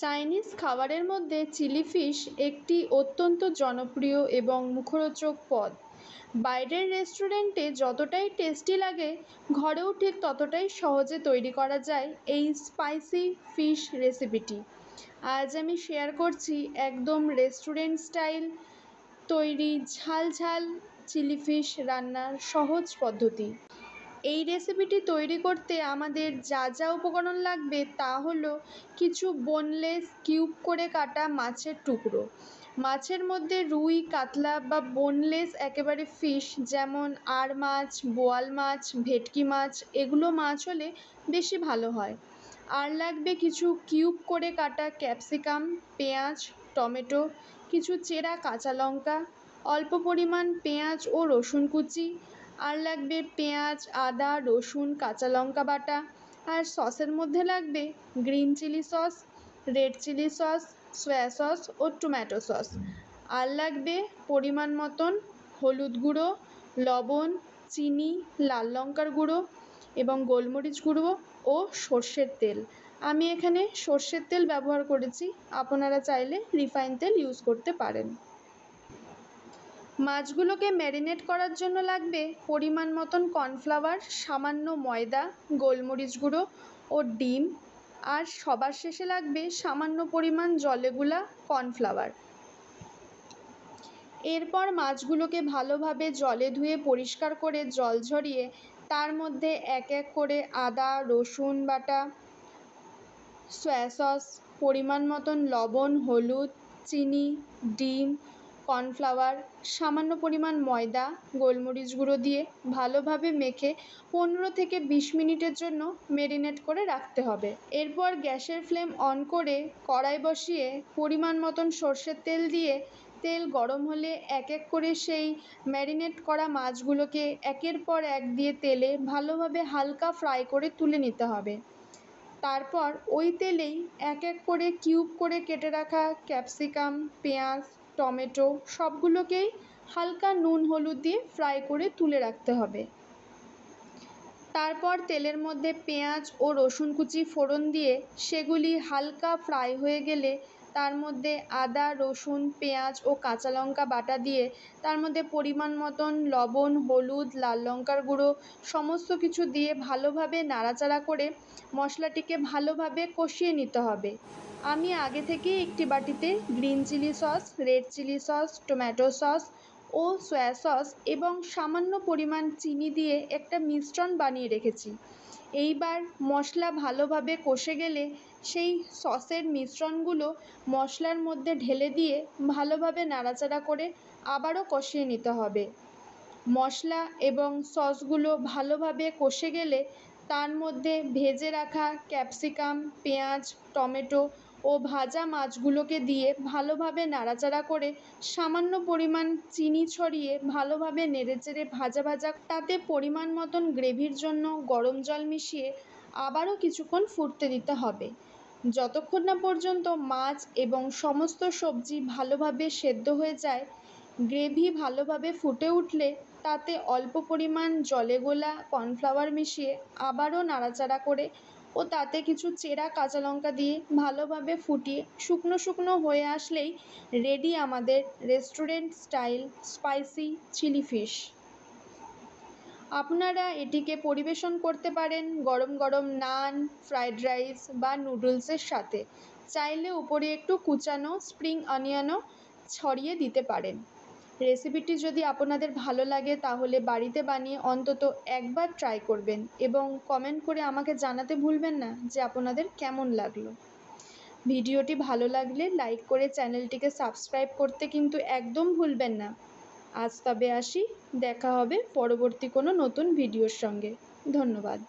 Chinese খাবারের মধ্যে chilli fish একটি অত্যন্ত জনপ্রিয় এবং মুখরোচক পদ। বাইরের রেস্টুরেন্টে যতটাই টেস্টি লাগে, ঘরেও ঠিক ততটাই সহজে তৈরি করা যায় এই স্পাইসি ফিশ রেসিপিটি। আজ আমি শেয়ার করছি একদম রেস্টুরেন্ট স্টাইল তৈরি ঝাল ঝাল চিলি ফিশ রান্নার সহজ পদ্ধতি। এই রেসিপিটি তৈরি করতে আমাদের যা যা উপকরণ লাগবে তা হলো কিছু বোনলেস কিউব করে কাটা মাছের টুকরো। মাছের মধ্যে রুই, কাতলা বা বোনলেস একেবারে ফিশ যেমন আর মাছ, বোয়াল মাছ, ভেটকি মাছ, এগুলো মাছ হলে বেশি ভালো হয়। আর লাগবে কিছু কিউব করে কাটা ক্যাপসিকাম, পেঁয়াজ, টমেটো, কিছু চেরা কাঁচা লঙ্কা, অল্প পরিমাণ পেঁয়াজ ও রসুন কুচি। আর লাগবে পেঁয়াজ, আদা, রসুন, কাঁচা লঙ্কা বাটা। আর সসের মধ্যে লাগবে green chilli sauce, red chilli sauce, soya sauce ও টমেটো সস। আর লাগবে পরিমাণ মতন হলুদ গুঁড়ো, লবণ, চিনি, লাল লঙ্কার গুঁড়ো এবং গোলমরিচ গুঁড়ো ও সর্ষের তেল। আমি এখানে সর্ষের তেল ব্যবহার করেছি, আপনারা চাইলে রিফাইন তেল ইউজ করতে পারেন। মাছগুলোকে ম্যারিনেট করার জন্য লাগবে পরিমাণ মতন কর্নফ্লাওয়ার, সামান্য ময়দা, গোলমরিচ গুঁড়ো ও ডিম। আর সবার শেষে লাগবে সামান্য পরিমাণ জলে গুলা কর্নফ্লাওয়ার। এরপর মাছগুলোকে ভালোভাবে জলে ধুয়ে পরিষ্কার করে জল ঝরিয়ে তার মধ্যে এক এক করে আদা, রসুন বাটা, সয়া সস, পরিমাণ মতন লবণ, হলুদ, চিনি, ডিম, কর্নফ্লাওয়ার, সামান্য পরিমাণ ময়দা, গোলমরিচ গুঁড়ো দিয়ে ভালোভাবে মেখে 15 থেকে 20 মিনিটের জন্য ম্যারিনেট করে রাখতে হবে। এরপর গ্যাসের ফ্লেম অন করে কড়াই বসিয়ে পরিমাণ মতন সর্ষের তেল দিয়ে তেল গরম হলে এক এক করে সেই ম্যারিনেট করা মাছগুলোকে একের পর এক দিয়ে তেলে ভালোভাবে হালকা ফ্রাই করে তুলে নিতে হবে। তারপর ওই তেলেই এক এক করে কিউব করে কেটে রাখা ক্যাপসিকাম, পেঁয়াজ, টমেটো সবগুলোকেই হালকা নুন হলুদ দিয়ে ফ্রাই করে তুলে রাখতে হবে। তারপর তেলের মধ্যে পেঁয়াজ ও রসুন কুচি ফোড়ন দিয়ে সেগুলি হালকা ফ্রাই হয়ে গেলে তার মধ্যে আদা, রসুন, পেঁয়াজ ও কাঁচা লঙ্কা বাটা দিয়ে তার মধ্যে পরিমাণ মতন লবণ, হলুদ, লাল লঙ্কার গুঁড়ো সমস্ত কিছু দিয়ে ভালোভাবে নাড়াচাড়া করে মশলাটিকে ভালোভাবে কষিয়ে নিতে হবে। আমি আগে থেকেই একটি বাটিতে green chilli sauce, red chilli sauce, tomato sauce ও সয়া সস এবং সামান্য পরিমাণ চিনি দিয়ে একটা মিশ্রণ বানিয়ে রেখেছি। এইবার মশলা ভালোভাবে কষে গেলে সেই সসের মিশ্রণগুলো মশলার মধ্যে ঢেলে দিয়ে ভালোভাবে নাড়াচাড়া করে আবারও কষিয়ে নিতে হবে। মশলা এবং সসগুলো ভালোভাবে কষে গেলে তার মধ্যে ভেজে রাখা ক্যাপসিকাম, পেঁয়াজ, টমেটো ও ভাজা মাছগুলোকে দিয়ে ভালোভাবে নাড়াচাড়া করে সামান্য পরিমাণ চিনি ছড়িয়ে ভালোভাবে নেড়েচেড়ে ভাজা ভাজা তাতে পরিমাণ মতন গ্রেভির জন্য গরম জল মিশিয়ে আবারও কিছুক্ষণ ফুটতে দিতে হবে, যতক্ষণ না পর্যন্ত মাছ এবং সমস্ত সবজি ভালোভাবে সেদ্ধ হয়ে যায়। গ্রেভি ভালোভাবে ফুটে উঠলে তাতে অল্প পরিমাণ জলে গোলা কর্নফ্লাওয়ার মিশিয়ে আবারও নাড়াচাড়া করে ও তাতে কিছু চেরা কাঁচা লঙ্কা দিয়ে ভালোভাবে ফুটিয়ে শুকনো শুকনো হয়ে আসলেই রেডি আমাদের restaurant style spicy chilli fish. আপনারা এটিকে পরিবেশন করতে পারেন গরম গরম নান, ফ্রাইড রাইস বা নুডলসের সাথে। চাইলে উপরে একটু কুচানো স্প্রিং অনিয়নও ছড়িয়ে দিতে পারেন। রেসিপিটি যদি আপনাদের ভালো লাগে তাহলে বাড়িতে বানিয়ে অন্তত একবার ট্রাই করবেন এবং কমেন্ট করে আমাকে জানাতে ভুলবেন না যে আপনাদের কেমন লাগলো। ভিডিওটি ভালো লাগলে লাইক করে চ্যানেলটিকে সাবস্ক্রাইব করতে কিন্তু একদম ভুলবেন না। আজ তবে আসি, দেখা হবে পরবর্তী কোনো নতুন ভিডিওর সঙ্গে। ধন্যবাদ।